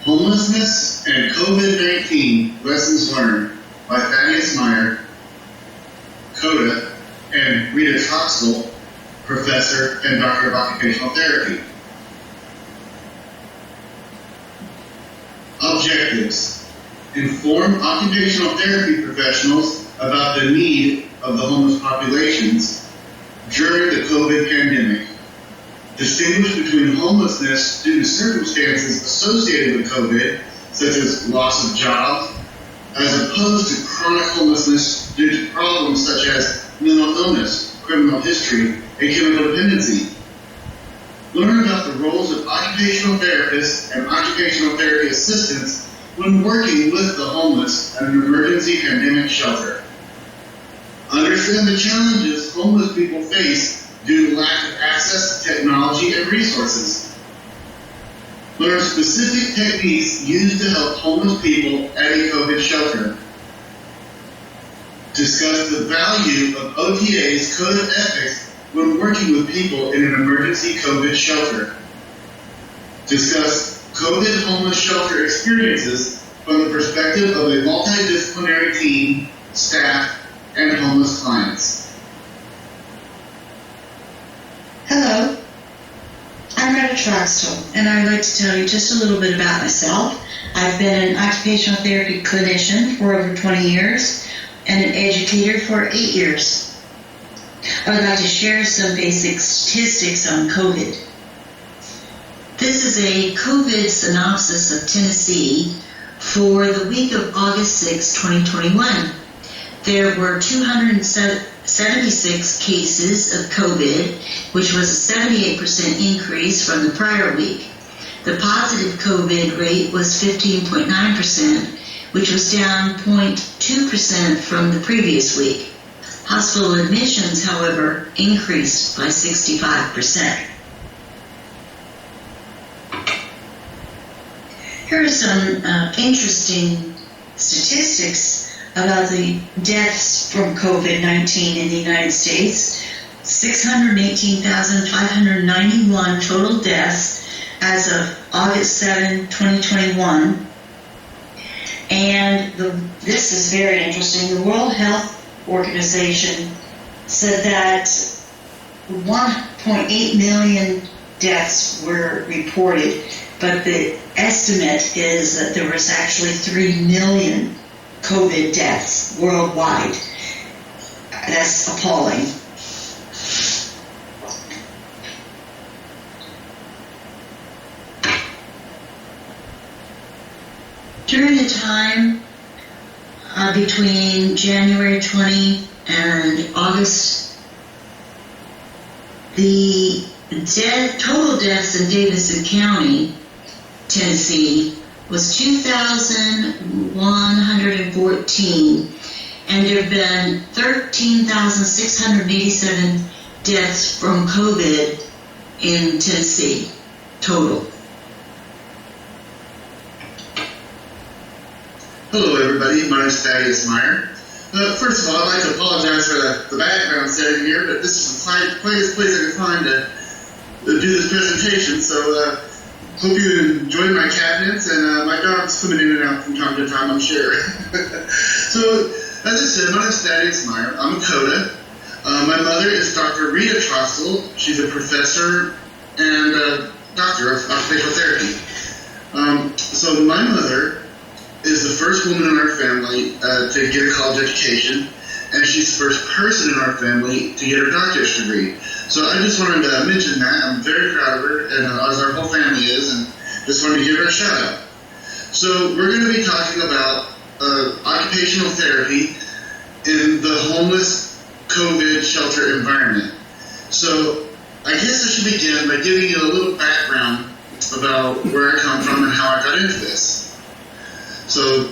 Homelessness and COVID-19 Lessons Learned by Thaddeus Meyer, COTA, and Rita Troxel, Professor and Doctor of Occupational Therapy. Objectives: inform occupational therapy professionals about the need of the homeless populations during the COVID pandemic. Distinguish between homelessness due to circumstances associated with COVID, such as loss of jobs, as opposed to chronic homelessness due to problems such as mental illness, criminal history, and chemical dependency. Learn about the roles of occupational therapists and occupational therapy assistants when working with the homeless at an emergency pandemic shelter. Understand the challenges homeless people face due to lack of access to technology and resources. Learn specific techniques used to help homeless people at a COVID shelter. Discuss the value of OTA's code of ethics when working with people in an emergency COVID shelter. Discuss COVID homeless shelter experiences from the perspective of a multidisciplinary team, staff, and homeless clients. Hello, I'm Rita Troxel, and I'd like to tell you just a little bit about myself. I've been an occupational therapy clinician for over 20 years and an educator for 8 years. I would like to share some basic statistics on COVID. This is a COVID synopsis of Tennessee for the week of August 6, 2021. There were 276 cases of COVID, which was a 78% increase from the prior week. The positive COVID rate was 15.9%, which was down 0.2% from the previous week. Hospital admissions, however, increased by 65%. Here are some interesting statistics about the deaths from COVID-19 in the United States. 618,591 total deaths as of August 7, 2021. And this is very interesting. The World Health Organization said that 1.8 million deaths were reported, but the estimate is that there was actually 3 million COVID deaths worldwide. That's appalling. During the time between January 20 and August, the total deaths in Davidson County, Tennessee, was 2,114, and there have been 13,687 deaths from COVID in Tennessee total. Hello everybody, my name is Thaddeus Meyer. First of all, I'd like to apologize for the background setting here, but this is the quietest place I could find to do this presentation, so hope you enjoy my cabinets, and my dog's coming in and out from time to time, I'm sure. So, as I said, my name is Thaddeus Meyer. I'm a COTA. My mother is Dr. Rita Troxel. She's a professor and doctor of occupational therapy. So my mother is the first woman in our family to get a college education, and she's the first person in our family to get her doctorate degree. So I just wanted to mention that. I'm very proud of her, and as our whole family is, and just wanted to give her a shout out. So we're going to be talking about occupational therapy in the homeless COVID shelter environment. So I guess I should begin by giving you a little background about where I come from and how I got into this. So a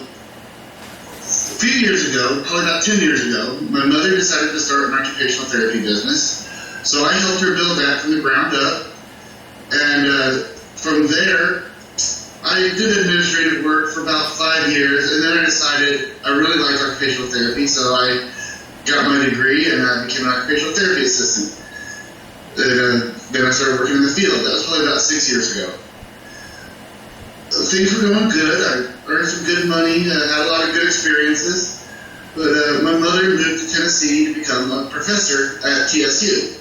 few years ago, probably about 10 years ago, my mother decided to start an occupational therapy business. So I helped her build that from the ground up, and from there, I did administrative work for about 5 years, and then I decided I really liked occupational therapy, so I got my degree and I became an occupational therapy assistant. And then I started working in the field. That was probably about 6 years ago. things were going good. I earned some good money, had a lot of good experiences. But my mother moved to Tennessee to become a professor at TSU.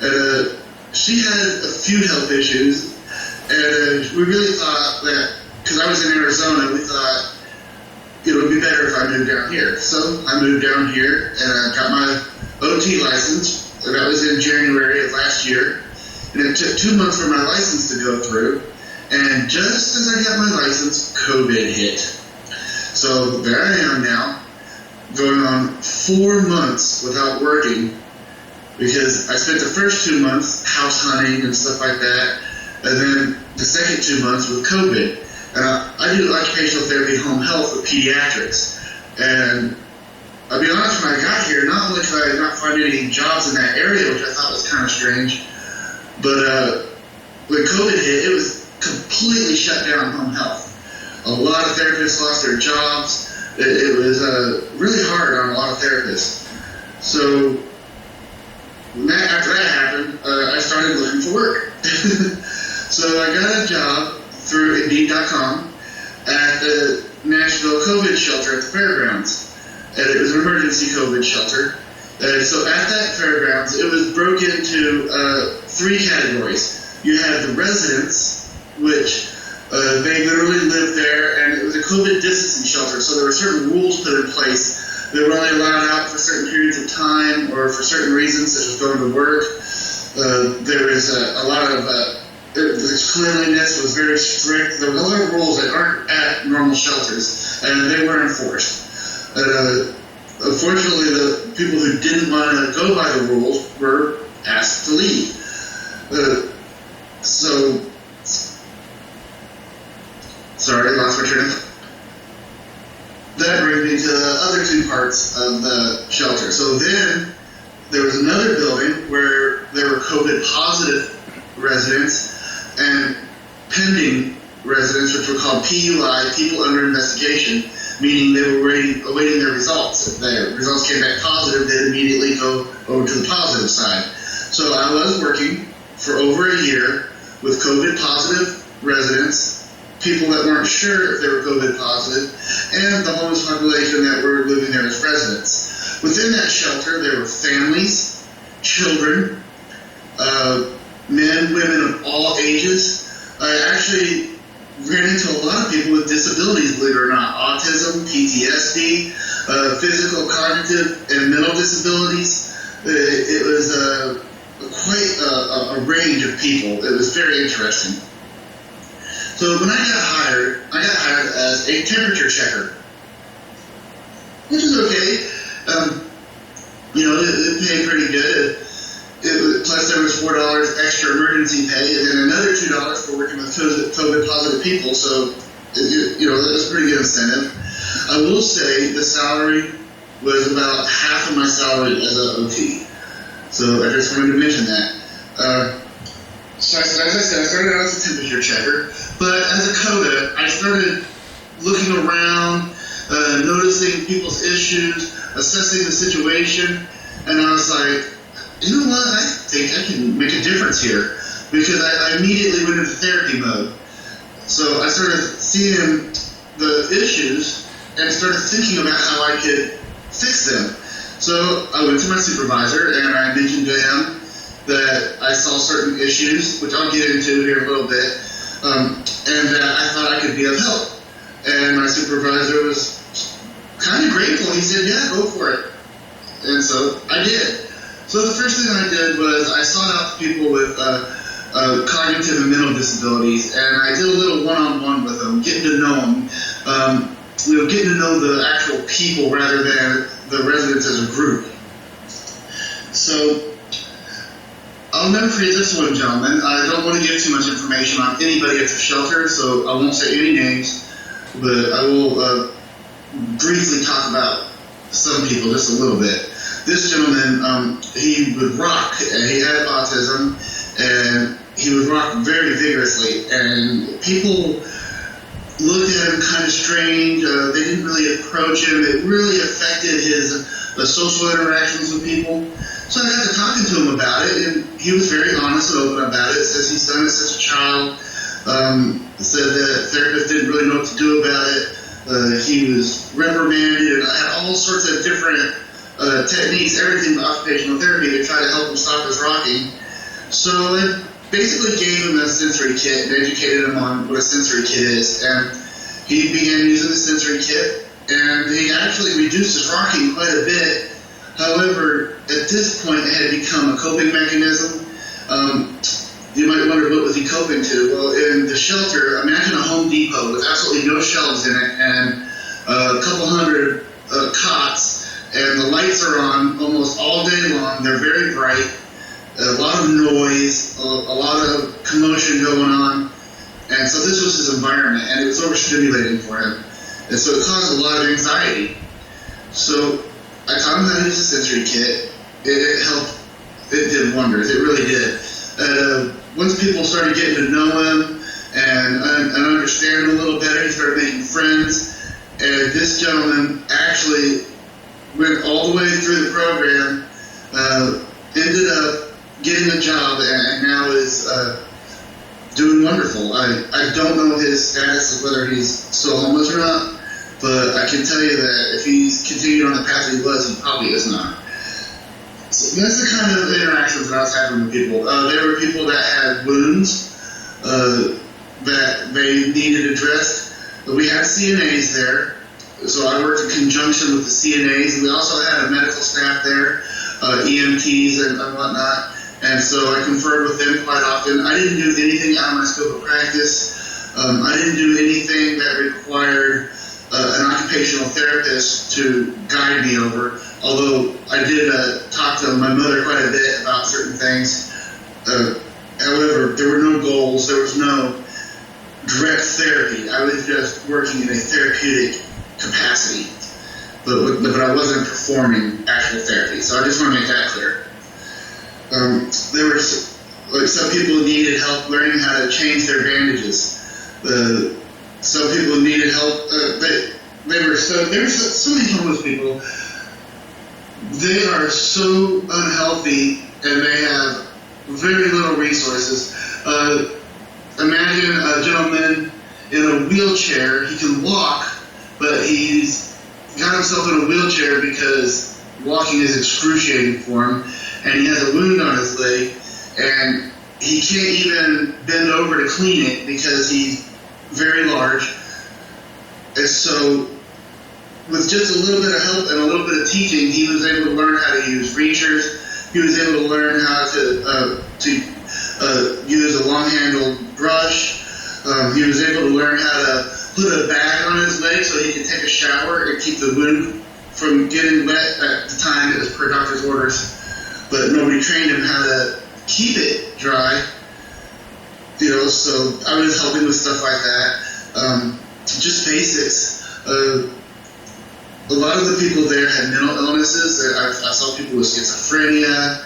And she had a few health issues, and we really thought that, because I was in Arizona, we thought it would be better if I moved down here. So I moved down here, and I got my OT license, and that was in January of last year. And it took 2 months for my license to go through, and just as I got my license, COVID hit. So there I am now, going on 4 months without working, because I spent the first 2 months house hunting and stuff like that, and then the second 2 months with COVID. And I do occupational therapy home health with pediatrics. And I'll be honest, when I got here, not only could I not find any jobs in that area, which I thought was kind of strange, but when COVID hit, it was completely shut down home health. A lot of therapists lost their jobs. It was really hard on a lot of therapists. So after that happened, I started looking for work. So I got a job through Indeed.com at the Nashville COVID shelter at the fairgrounds. And it was an emergency COVID shelter. So at that fairgrounds, it was broken into 3 categories. You had the residents, which they literally lived there, and it was a COVID distancing shelter. So there were certain rules put in place. They were only allowed out for certain periods of time or for certain reasons, such as going to work. There was a lot of the cleanliness was very strict. There were a lot of rules that aren't at normal shelters, and they were enforced. Unfortunately, the people who didn't want to go by the rules were asked to leave. Sorry, I lost my train of thought. That brings me to the other 2 parts of the shelter. So then there was another building where there were COVID positive residents and pending residents, which were called PUI, people under investigation, meaning they were awaiting their results. If their results came back positive, they'd immediately go over to the positive side. So I was working for over a year with COVID positive residents, people that weren't sure if they were COVID positive, and the homeless population that were living there as residents. Within that shelter, there were families, children, men, women of all ages. I actually ran into a lot of people with disabilities, believe it or not, autism, PTSD, physical, cognitive, and mental disabilities. It was quite a range of people. It was very interesting. So when I got hired as a temperature checker, which is okay. It paid pretty good. Plus there was $4 extra emergency pay, and then another $2 for working with COVID positive people. So that was a pretty good incentive. I will say the salary was about half of my salary as an OT. So I just wanted to mention that. So as I said, I started out as a temperature checker, but as a COTA, I started looking around, noticing people's issues, assessing the situation, and I was like, you know what, I think I can make a difference here, because I immediately went into therapy mode. So I started seeing the issues and started thinking about how I could fix them. So I went to my supervisor and I mentioned to him that I saw certain issues, which I'll get into here in a little bit, and that I thought I could be of help. And my supervisor was kind of grateful. He said, yeah, go for it. And so I did. So the first thing I did was I sought out people with cognitive and mental disabilities, and I did a little one-on-one with them, getting to know them, getting to know the actual people rather than the residents as a group. So I'll never forget this one gentleman. I don't want to give too much information on anybody at the shelter, so I won't say any names, but I will briefly talk about some people just a little bit. This gentleman, he would rock, and he had autism, and he would rock very vigorously, and people looked at him kind of strange. They didn't really approach him. It really affected his social interactions with people. So I got to talking to him about it, and he was very honest and open about it. Says he's done it since a child. said that therapists didn't really know what to do about it. He was reprimanded and had all sorts of different techniques, everything but occupational therapy to try to help him stop his rocking. So I basically gave him a sensory kit and educated him on what a sensory kit is. And he began using the sensory kit, and he actually reduced his rocking quite a bit. However, at this point, it had become a coping mechanism. You might wonder, what was he coping to? Well, in the shelter, imagine a Home Depot with absolutely no shelves in it and a couple hundred cots, and the lights are on almost all day long. They're very bright, a lot of noise, a lot of commotion going on. And so this was his environment, and it was overstimulating for him. And so it caused a lot of anxiety. So I taught him how to use the sensory kit. It helped. It did wonders. It really did. Once people started getting to know him and understand him a little better, he started making friends. And this gentleman actually went all the way through the program, ended up getting a job, and now is doing wonderful. I don't know his status of whether he's still homeless or not, but I can tell you that if he's continued on the path he was, he probably is not. So that's the kind of interactions that I was having with people. There were people that had wounds that they needed addressed. But we had CNAs there, so I worked in conjunction with the CNAs, and we also had a medical staff there, EMTs and whatnot. And so I conferred with them quite often. I didn't do anything out of my scope of practice. I didn't do anything that required an occupational therapist to guide me over, although I did talk to my mother quite a bit about certain things. However, there were no goals. There was no direct therapy. I was just working in a therapeutic capacity, but I wasn't performing actual therapy. So I just want to make that clear. There were some people needed help learning how to change their bandages. Some people needed help. There were so many homeless people. They are so unhealthy, and they have very little resources. Imagine a gentleman in a wheelchair. He can walk, but he's got himself in a wheelchair because walking is excruciating for him, and he has a wound on his leg, and he can't even bend over to clean it because he's very large. And so with just a little bit of help and a little bit of teaching, he was able to learn how to use reachers. He was able to learn how to use a long-handled brush. He was able to learn how to put a bag on his leg so he could take a shower and keep the wound from getting wet. At the time, it was per doctor's orders, but nobody trained him how to keep it dry. So I was helping with stuff like that. Just basics. A lot of the people there had mental illnesses. I saw people with schizophrenia.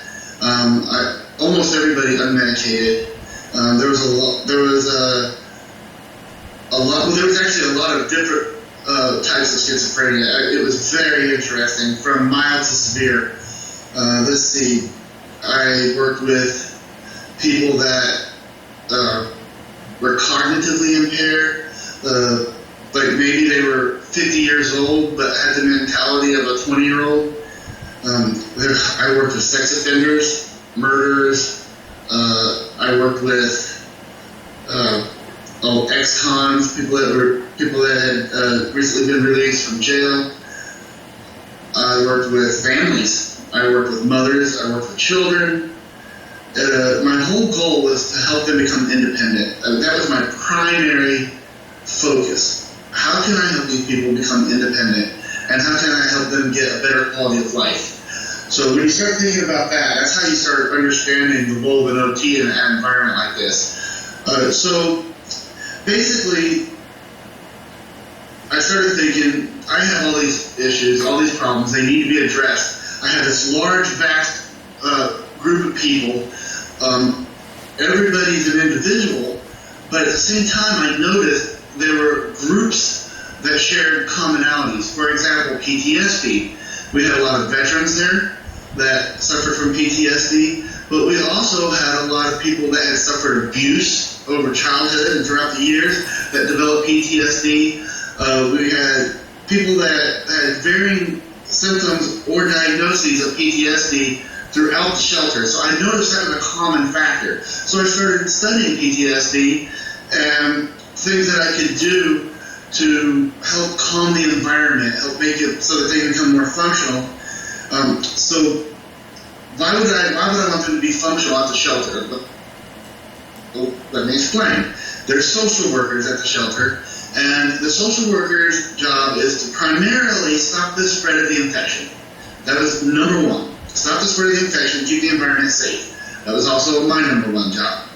Almost everybody unmedicated. There was actually a lot of different types of schizophrenia. It was very interesting, from mild to severe. Let's see. I worked with people that were cognitively impaired. Like maybe they were 50 years old but had the mentality of a 20-year-old. I worked with sex offenders, murderers. I worked with ex-cons, people that had recently been released from jail. I worked with families. I worked with mothers. I worked with children. My whole goal was to help them become independent. That was my primary focus. How can I help these people become independent? And how can I help them get a better quality of life? So when you start thinking about that, that's how you start understanding the role of an OT in an environment like this. So basically, I started thinking, I have all these issues, all these problems, they need to be addressed. I have this large, vast group of people. Everybody's an individual, but at the same time, I noticed there were groups that shared commonalities. For example, PTSD. We had a lot of veterans there that suffered from PTSD, but we also had a lot of people that had suffered abuse over childhood and throughout the years that developed PTSD. We had people that had varying symptoms or diagnoses of PTSD throughout the shelter. So I noticed that was a common factor. So I started studying PTSD and things that I could do to help calm the environment, help make it so that they become more functional. So why would I want them to be functional at the shelter? Well, let me explain. There's social workers at the shelter, and the social worker's job is to primarily stop the spread of the infection. That was number one. Stop the spread of the infection, keep the environment safe. That was also my number one job.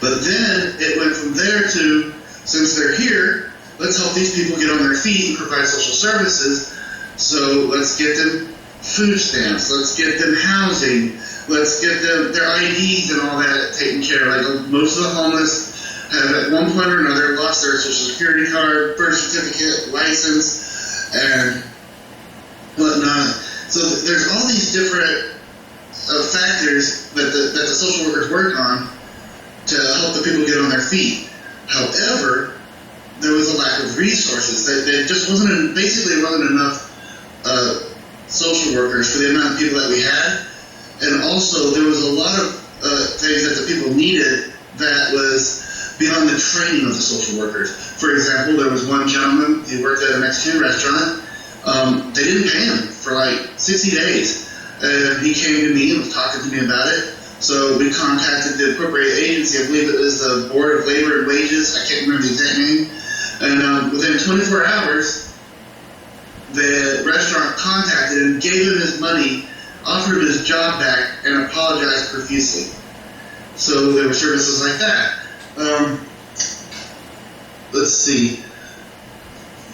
But then it went from there to, since they're here, let's help these people get on their feet and provide social services. So let's get them food stamps, let's get them housing, let's get them their IDs and all that taken care of. Like most of the homeless have at one point or another lost their social security card, birth certificate, license, and whatnot. So there's all these different factors that the social workers work on to help the people get on their feet. However, there was a lack of resources. There just wasn't enough social workers for the amount of people that we had, and also there was a lot of things that the people needed that was beyond the training of the social workers. For example, there was one gentleman, he worked at a Mexican restaurant. They didn't pay him for like 60 days, and he came to me and was talking to me about it. So we contacted the appropriate agency. I believe it was the Board of Labor and Wages. I can't remember the exact name. And within 24 hours, the restaurant contacted him, gave him his money, offered him his job back, and apologized profusely. So there were services like that. Let's see.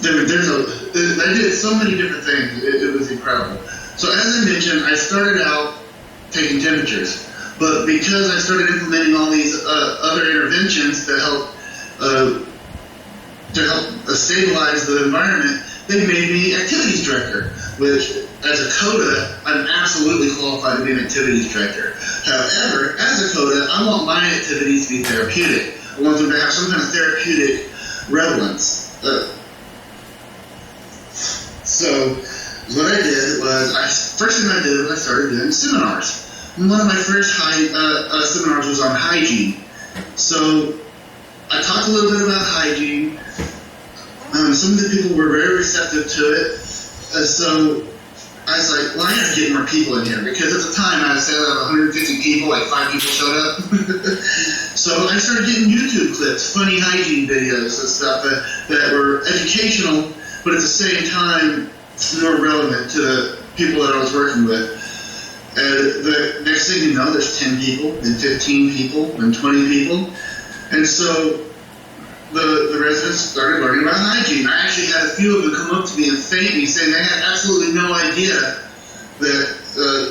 I did so many different things. It was incredible. So as I mentioned, I started out taking temperatures. But because I started implementing all these other interventions to help stabilize the environment, they made me activities director, which as a COTA, I'm absolutely qualified to be an activities director. However, as a COTA, I want my activities to be therapeutic. I want them to have some kind of therapeutic relevance. So what I did was, first thing I did was I started doing seminars. One of my first seminars was on hygiene. So I talked a little bit about hygiene. Some of the people were very receptive to it. So I was like, well, I got to get more people in here, because at the time I said out of 150 people, like 5 people showed up. So I started getting YouTube clips, funny hygiene videos and stuff that were educational, but at the same time more relevant to the people that I was working with. And the next thing you know, there's 10 people, then 15 people, then 20 people. And so the residents started learning about hygiene. I actually had a few of them come up to me and thank me, saying they had absolutely no idea that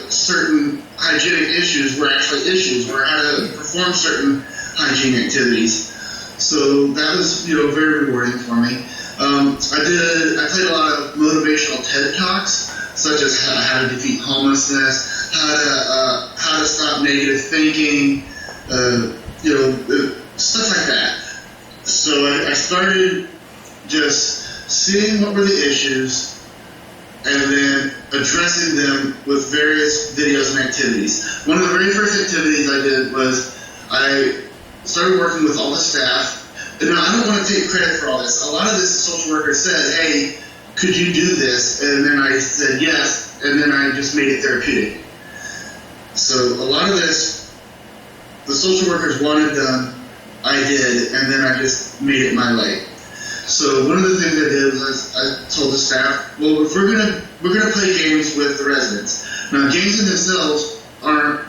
certain hygienic issues were actually issues, or how to perform certain hygiene activities. So that was, very rewarding for me. I played a lot of motivational TED Talks, such as how to defeat homelessness, how to stop negative thinking, stuff like that. So I started just seeing what were the issues and then addressing them with various videos and activities. One of the very first activities I did was I started working with all the staff. And now I don't want to take credit for all this. A lot of this, the social worker said, hey, could you do this? And then I said yes, and then I just made it therapeutic. So a lot of this, the social workers wanted done, I did, and then I just made it my way. So one of the things I did was I told the staff, well, if we're gonna play games with the residents. Now games in themselves aren't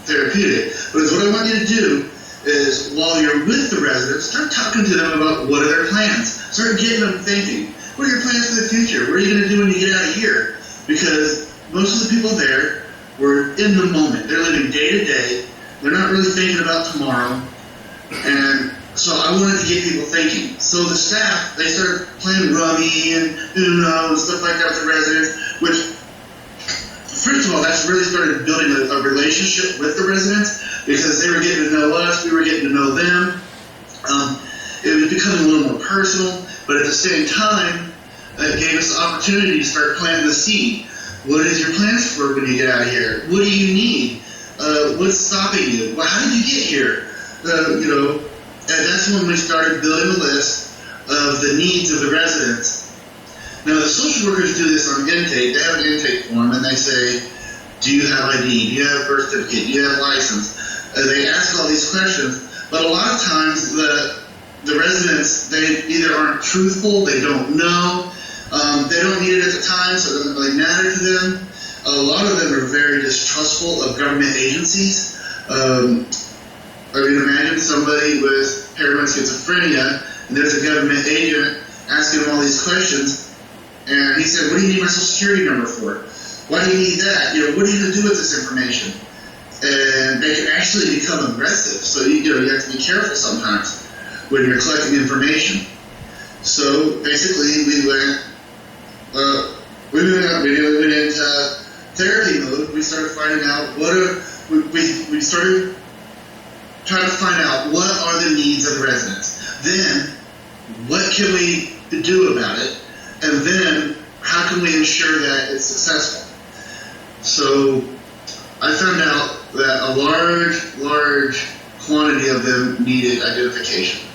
therapeutic, but what I want you to do is while you're with the residents, start talking to them about what are their plans. Start getting them thinking. What are your plans for the future? What are you going to do when you get out of here? Because most of the people there were in the moment. They're living day to day. They're not really thinking about tomorrow. And so I wanted to get people thinking. So the staff, they started playing rummy and Uno and stuff like that with the residents, which, first of all, that's really started building a relationship with the residents, because they were getting to know us, we were getting to know them. It was becoming a little more personal, but at the same time, it gave us the opportunity to start planting the seed. What is your plans for when you get out of here? What do you need? What's stopping you? Well, how did you get here? And that's when we started building a list of the needs of the residents. Now, the social workers do this on intake. They have an intake form, and they say, do you have ID? Do you have a birth certificate? Do you have a license? They ask all these questions, but a lot of times the residents, they either aren't truthful, they don't know, they don't need it at the time, so it doesn't really matter to them. A lot of them are very distrustful of government agencies. Imagine somebody with paranoid schizophrenia, and there's a government agent asking him all these questions, and he said, what do you need my social security number for? Why do you need that? What are you going to do with this information? And they can actually become aggressive, so you have to be careful sometimes when you're collecting information. So basically, we went into therapy mode. We started finding out we started trying to find out what are the needs of the residents. Then, what can we do about it? And then, how can we ensure that it's successful? So, I found out that a large quantity of them needed identification.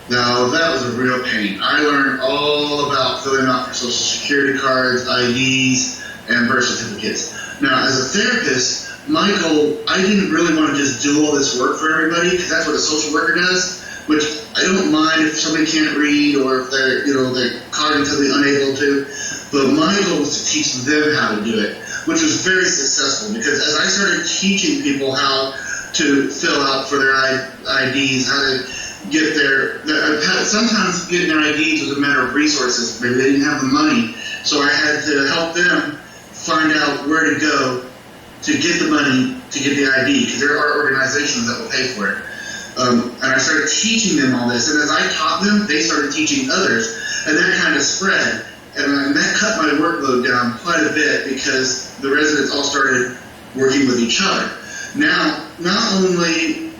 Now, that was a real pain. I learned all about filling out for social security cards, IDs, and birth certificates. Now, as a therapist, my goal, I didn't really want to just do all this work for everybody, because that's what a social worker does, which I don't mind if somebody can't read or if they're cognitively unable to, but my goal was to teach them how to do it, which was very successful, because as I started teaching people how to fill out for their IDs, how to get sometimes getting their IDs was a matter of resources. Maybe they didn't have the money, so I had to help them find out where to go to get the money to get the ID, because there are organizations that will pay for it. And I started teaching them all this, and as I taught them, they started teaching others, and that kind of spread, and that cut my workload down quite a bit, because the residents all started working with each other. Now, not only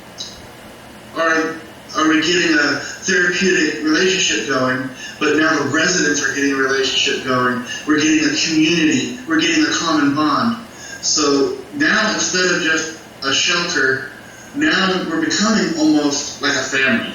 are we getting a therapeutic relationship going, but now the residents are getting a relationship going. We're getting a community. We're getting a common bond. So now, instead of just a shelter, now we're becoming almost like a family.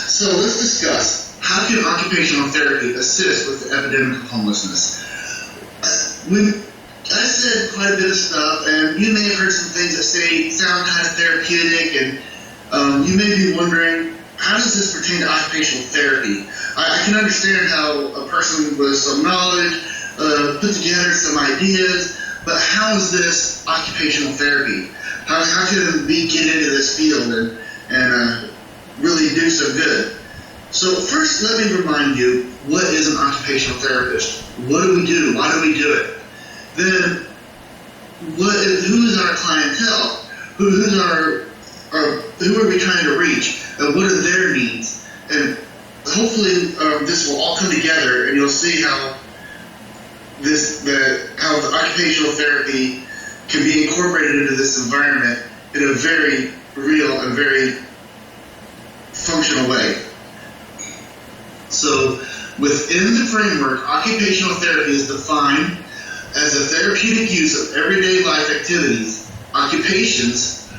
So let's discuss, how can occupational therapy assist with the epidemic of homelessness? I said quite a bit of stuff, and you may have heard some things that sound kind of therapeutic, and you may be wondering, how does this pertain to occupational therapy? I can understand how a person with some knowledge put together some ideas, but how is this occupational therapy? How can we get into this field and really do some good? So first, let me remind you, what is an occupational therapist? What do we do? Why do we do it? Then, who is our clientele? Who are we trying to reach? And what are their needs? And hopefully, this will all come together, and you'll see how the occupational therapy can be incorporated into this environment in a very real and very functional way. So, within the framework, occupational therapy is defined as a therapeutic use of everyday life activities, occupations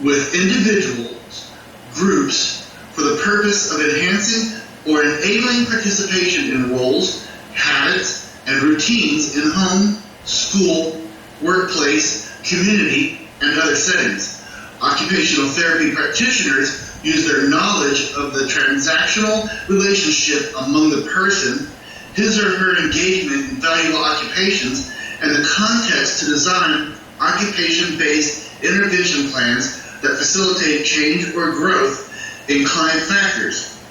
with individuals, groups, for the purpose of enhancing or enabling participation in roles, habits, and routines in home, school, workplace, community, and other settings. Occupational therapy practitioners use their knowledge of the transactional relationship among the person, his or her engagement in valuable occupations, and the context to design occupation-based intervention plans that facilitate change or growth in client factors,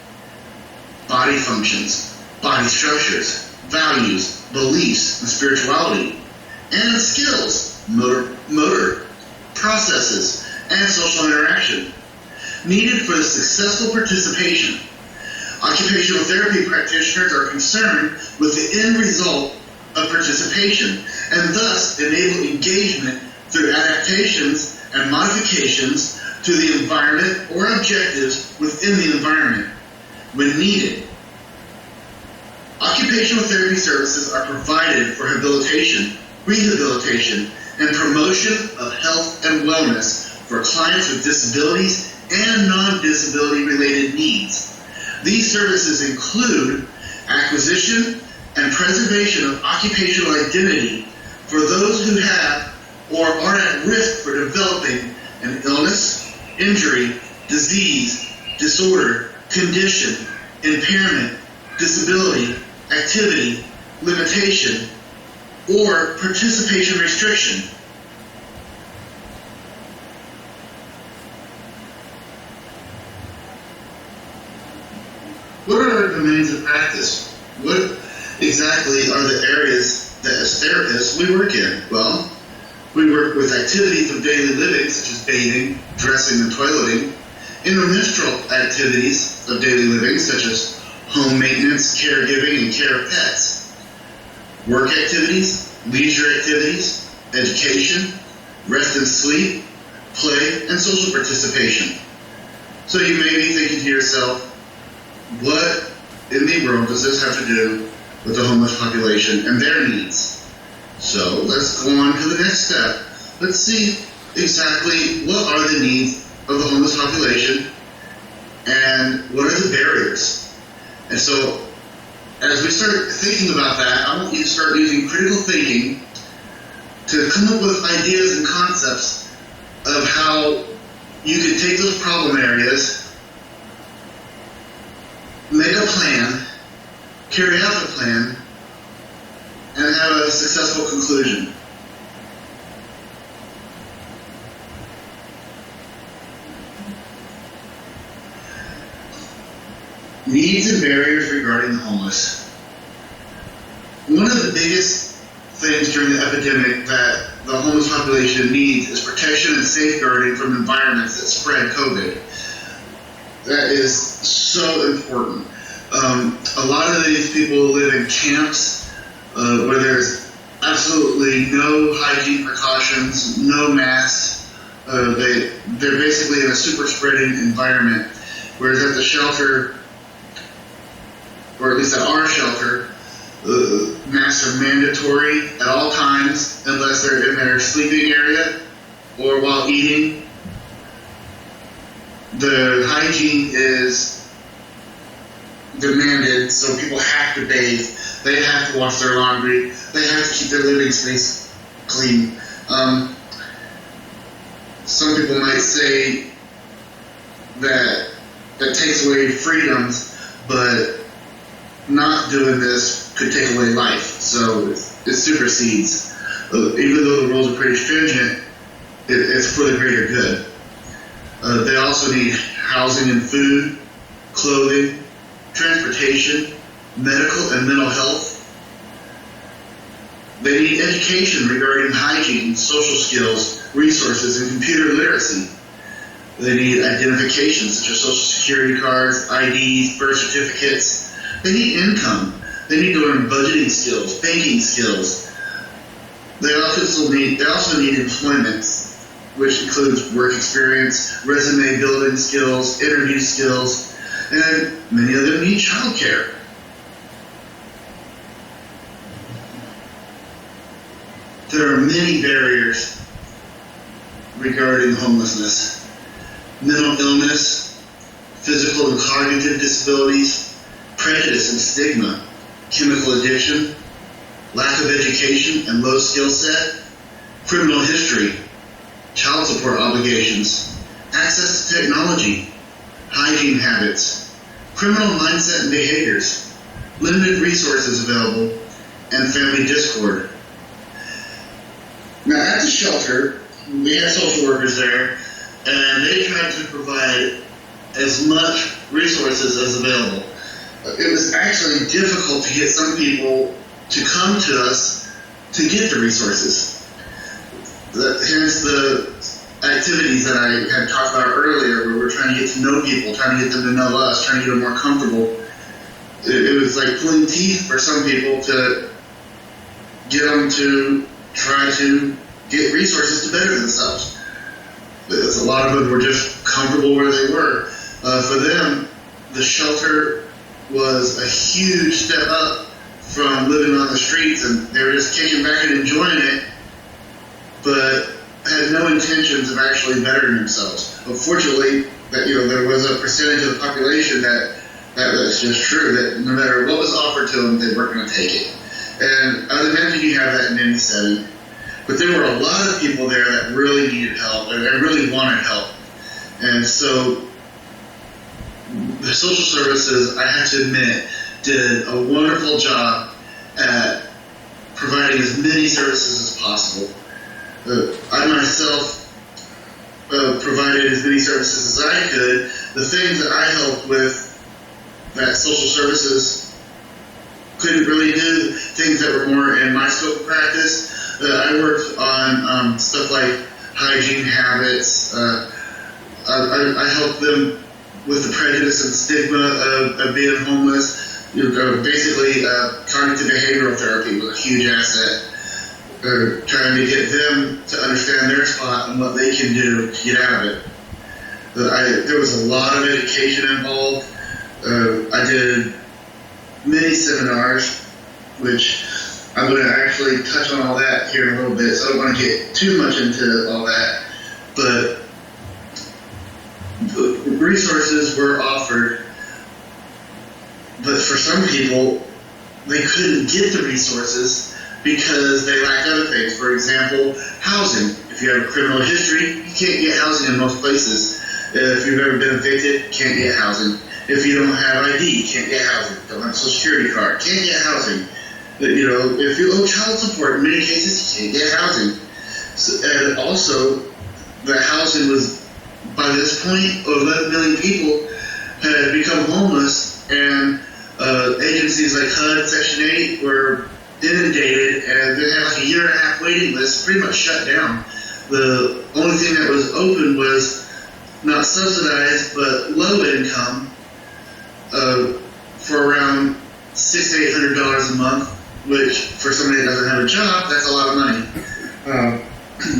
body functions, body structures, values, beliefs, and spirituality, and skills, motor, processes, and social interaction needed for the successful participation. Occupational therapy practitioners are concerned with the end result of participation and thus enable engagement through adaptations and modifications to the environment or objectives within the environment when needed. Occupational therapy services are provided for habilitation, rehabilitation, and promotion of health and wellness for clients with disabilities and non-disability related needs. These services include acquisition and preservation of occupational identity for those who have or are at risk for developing an illness, injury, disease, disorder, condition, impairment, disability, activity, limitation, or participation restriction. What are our domains of practice? What exactly are the areas that as therapists we work in? Well, we work with activities of daily living such as bathing, dressing, and toileting, intermenstrual activities of daily living such as home maintenance, caregiving, and care of pets, work activities, leisure activities, education, rest and sleep, play, and social participation. So you may be thinking to yourself, what in the world does this have to do with the homeless population and their needs? So let's go on to the next step. Let's see exactly what are the needs of the homeless population and what are the barriers. And so as we start thinking about that, I want you to start using critical thinking to come up with ideas and concepts of how you can take those problem areas, make a plan, carry out the plan, and have a successful conclusion. Needs and barriers regarding the homeless. One of the biggest things during the epidemic that the homeless population needs is protection and safeguarding from environments that spread COVID. That is so important. A lot of these people live in camps where there's absolutely no hygiene precautions, no masks. They're basically in a super spreading environment. Whereas at the shelter, or at least at our shelter, masks are mandatory at all times unless they're in their sleeping area or while eating. The hygiene is demanded, so people have to bathe, they have to wash their laundry, they have to keep their living space clean. Some people might say that takes away freedoms, but not doing this could take away life, so it supersedes. Even though the rules are pretty stringent, it's for the greater good. They also need housing and food, clothing, transportation, medical and mental health. They need education regarding hygiene, social skills, resources, and computer literacy. They need identification such as social security cards, IDs, birth certificates. They need income. They need to learn budgeting skills, banking skills. They also need employment, which includes work experience, resume building skills, interview skills, and many of them need childcare. There are many barriers regarding homelessness. Mental illness, physical and cognitive disabilities, prejudice and stigma, chemical addiction, lack of education and low skill set, criminal history, child support obligations, access to technology, hygiene habits, criminal mindset and behaviors, limited resources available, and family discord. Now at the shelter, we had social workers there, and they tried to provide as much resources as available. It was actually difficult to get some people to come to us to get the resources. Hence the activities that I had talked about earlier, where we're trying to get to know people, trying to get them to know us, trying to get them more comfortable it was like pulling teeth for some people to get them to try to get resources to better themselves. Because a lot of them were just comfortable where they were. For them, the shelter was a huge step up from living on the streets, and they were just kicking back and enjoying it, but had no intentions of actually bettering themselves. Unfortunately, that there was a percentage of the population that was just true, that no matter what was offered to them, they weren't going to take it. And I would imagine you have that in any setting. But there were a lot of people there that really needed help and really wanted help. And so the social services, I have to admit, did a wonderful job at providing as many services as possible. I myself provided as many services as I could. The things that I helped with that social services couldn't really do, things that were more in my scope of practice. I worked on stuff like hygiene habits. I helped them with the prejudice and stigma of being homeless. Basically, cognitive behavioral therapy was a huge asset. Trying to get them to understand their spot and what they can do to get out of it. There was a lot of education involved. I did many seminars, which I'm going to actually touch on all that here in a little bit, so I don't want to get too much into all that. But the resources were offered, but for some people, they couldn't get the resources because they lacked other things. For example, housing. If you have a criminal history, you can't get housing in most places. If you've ever been evicted, can't get housing. If you don't have ID, can't get housing. Don't have a social security card, can't get housing. If you owe child support, in many cases, you can't get housing. And also, the housing was, by this point, 11 million people had become homeless, and agencies like HUD, Section 8 were inundated, and they had like a 1.5 year waiting list, pretty much shut down. The only thing that was open was not subsidized, but low income, for around $600 to $800 a month, which for somebody that doesn't have a job, that's a lot of money.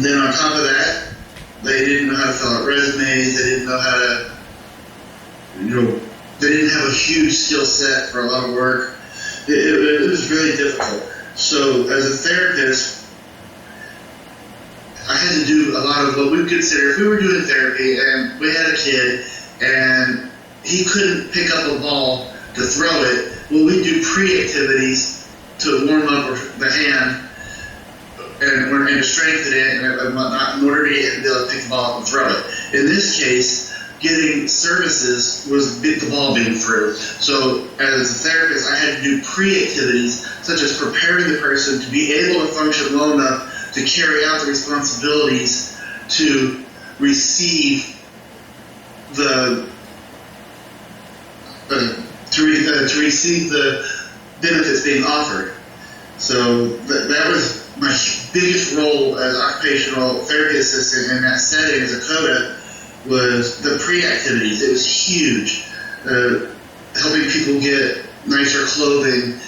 Then on top of that, they didn't know how to fill out resumes, they didn't know how to, they didn't have a huge skill set for a lot of work. It was really difficult. So as a therapist, I had to do a lot of what we would consider, if we were doing therapy and we had a kid and he couldn't pick up a ball to throw it, well, we'd do pre-activities to warm up the hand and to strengthen it and whatnot in order to get him to be able to pick the ball up and throw it. In this case, getting services was the ball being through. So as a therapist, I had to do pre-activities such as preparing the person to be able to function well enough to carry out the responsibilities to receive the receive the benefits being offered. So that was my biggest role as occupational therapy assistant in that setting as a COTA, was the pre-activities. It was huge. Helping people get nicer clothing.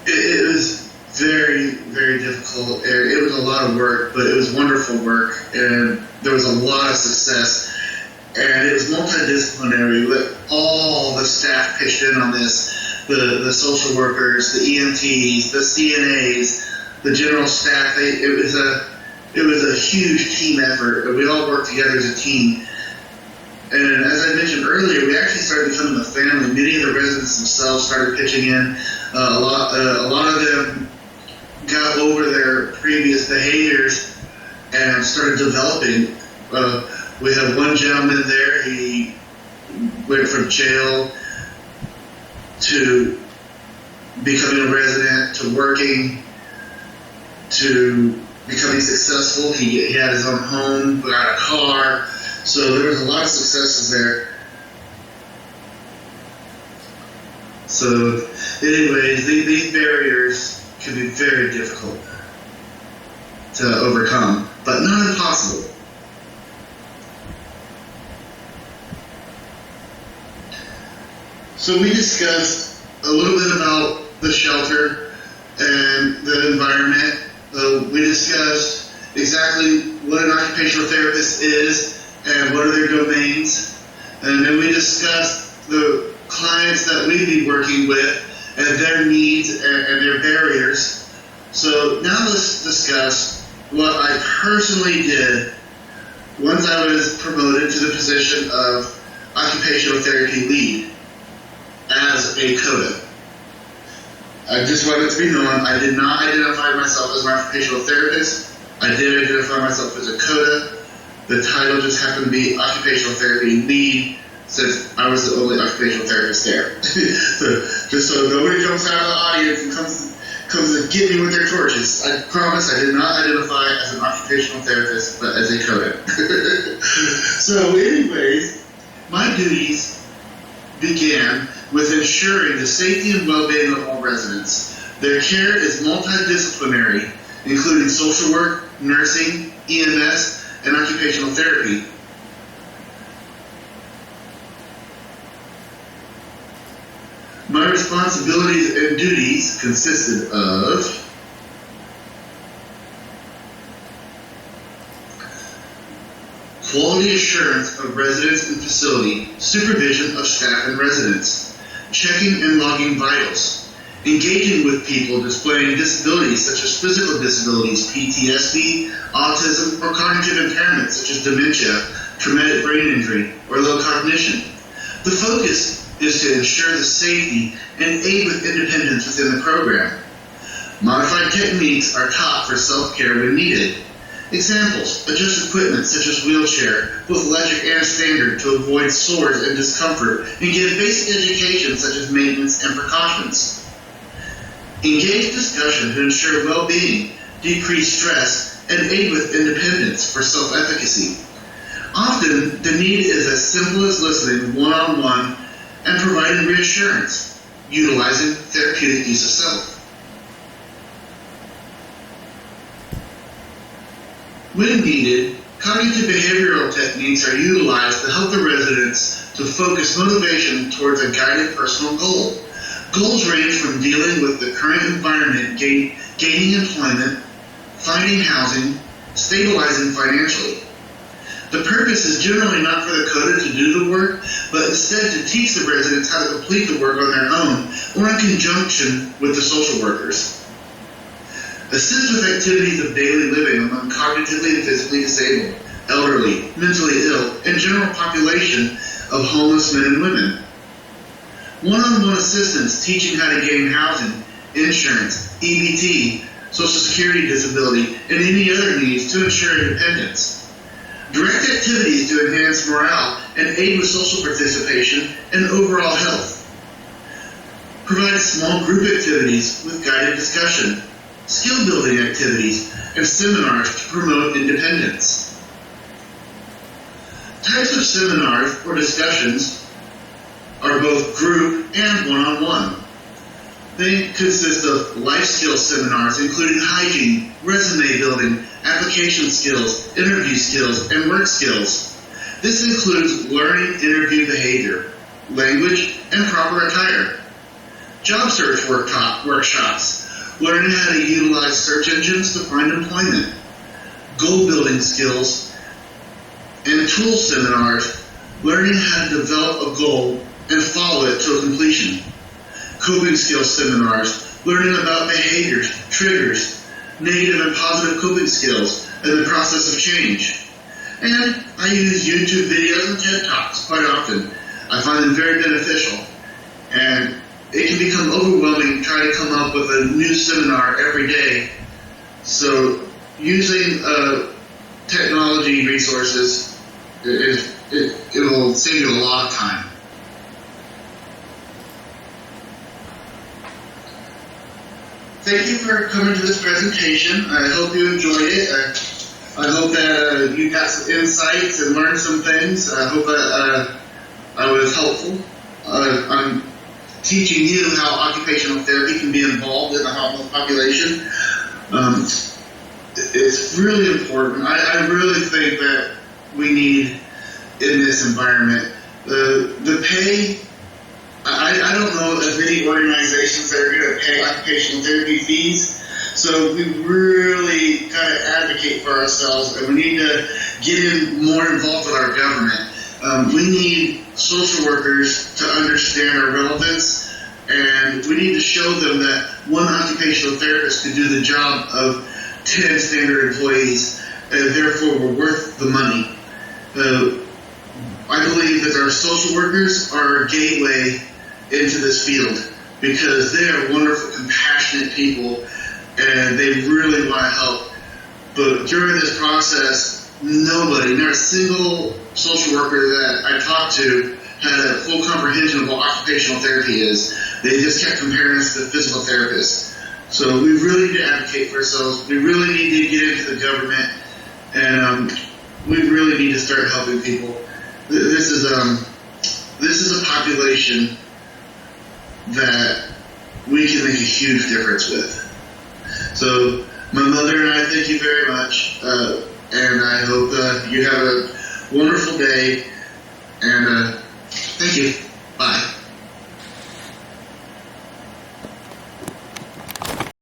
It was very, very difficult. It was a lot of work, but it was wonderful work, and there was a lot of success. And it was multidisciplinary, with all the staff pitched in on this. The social workers, the EMTs, the CNAs, the general staff. It was a huge team effort, and we all worked together as a team. And as I mentioned earlier, we actually started becoming a family. Many of the residents themselves started pitching in. A lot of them got over their previous behaviors and started developing. We have one gentleman there. He went from jail to becoming a resident, to working, to becoming successful. He had his own home, got a car. So there was a lot of successes there. So anyways, these barriers can be very difficult to overcome, but not impossible. So we discussed a little bit about the shelter and the environment. We discussed exactly what an occupational therapist is and what are their domains. And then we discussed the clients that we'd be working with and their needs and their barriers. So now let's discuss what I personally did once I was promoted to the position of occupational therapy lead as a COTA. I just wanted to be known, I did not identify myself as an occupational therapist. I did identify myself as a COTA. The title just happened to be occupational therapy lead, since I was the only occupational therapist there. So, just so nobody jumps out of the audience and comes to get me with their torches. I promise I did not identify as an occupational therapist, but as a COTA. So anyways, my duties began with ensuring the safety and well-being of all residents. Their care is multidisciplinary, including social work, nursing, EMS, and occupational therapy. My responsibilities and duties consisted of quality assurance of residents and facility, supervision of staff and residents, checking and logging vitals, engaging with people displaying disabilities such as physical disabilities, PTSD, autism, or cognitive impairments such as dementia, traumatic brain injury, or low cognition. The focus is to ensure the safety and aid with independence within the program. Modified techniques are taught for self-care when needed. Examples: adjust equipment such as wheelchair, both electric and standard, to avoid sores and discomfort, and give basic education such as maintenance and precautions. Engage discussion to ensure well-being, decrease stress, and aid with independence for self-efficacy. Often, the need is as simple as listening one-on-one and providing reassurance, utilizing therapeutic use of self. When needed, cognitive behavioral techniques are utilized to help the residents to focus motivation towards a guided personal goal. Goals range from dealing with the current environment, gaining employment, finding housing, stabilizing financially. The purpose is generally not for the COTA to do the work, but instead to teach the residents how to complete the work on their own or in conjunction with the social workers. Assist with activities of daily living among cognitively and physically disabled, elderly, mentally ill, and general population of homeless men and women. One-on-one assistance teaching how to gain housing, insurance, EBT, Social Security disability, and any other needs to ensure independence. Direct activities to enhance morale and aid with social participation and overall health. Provide small group activities with guided discussion, skill building activities, and seminars to promote independence. Types of seminars or discussions are both group and one-on-one. They consist of life skills seminars including hygiene, resume building, application skills, interview skills, and work skills. This includes learning interview behavior, language, and proper attire. Job search workshops, learning how to utilize search engines to find employment. Goal building skills and tool seminars, learning how to develop a goal and follow it to a completion. Coping skills seminars, learning about behaviors, triggers, negative and positive coping skills, and the process of change. And I use YouTube videos and TED Talks quite often. I find them very beneficial. And it can become overwhelming trying to come up with a new seminar every day. So using technology resources, it will save you a lot of time. Thank you for coming to this presentation. I hope you enjoyed it. I hope that you got some insights and learned some things. I hope I was helpful. I'm teaching you how occupational therapy can be involved in the homeless population. It's really important. I really think that we need in this environment. The pay I don't know of any organizations that are going to pay occupational therapy fees. So we really got to advocate for ourselves, and we need to get more involved with our government. We need social workers to understand our relevance, and we need to show them that one occupational therapist could do the job of 10 standard employees, and therefore we're worth the money. I believe that our social workers are a gateway into this field because they are wonderful, compassionate people, and they really want to help. But during this process, nobody, not a single social worker that I talked to had a full comprehension of what occupational therapy is. They just kept comparing us to physical therapists. So we really need to advocate for ourselves. We really need to get into the government, and we really need to start helping people. This is a population that we can make a huge difference with. So my mother and I thank you very much, and I hope you have a wonderful day, and thank you. Bye.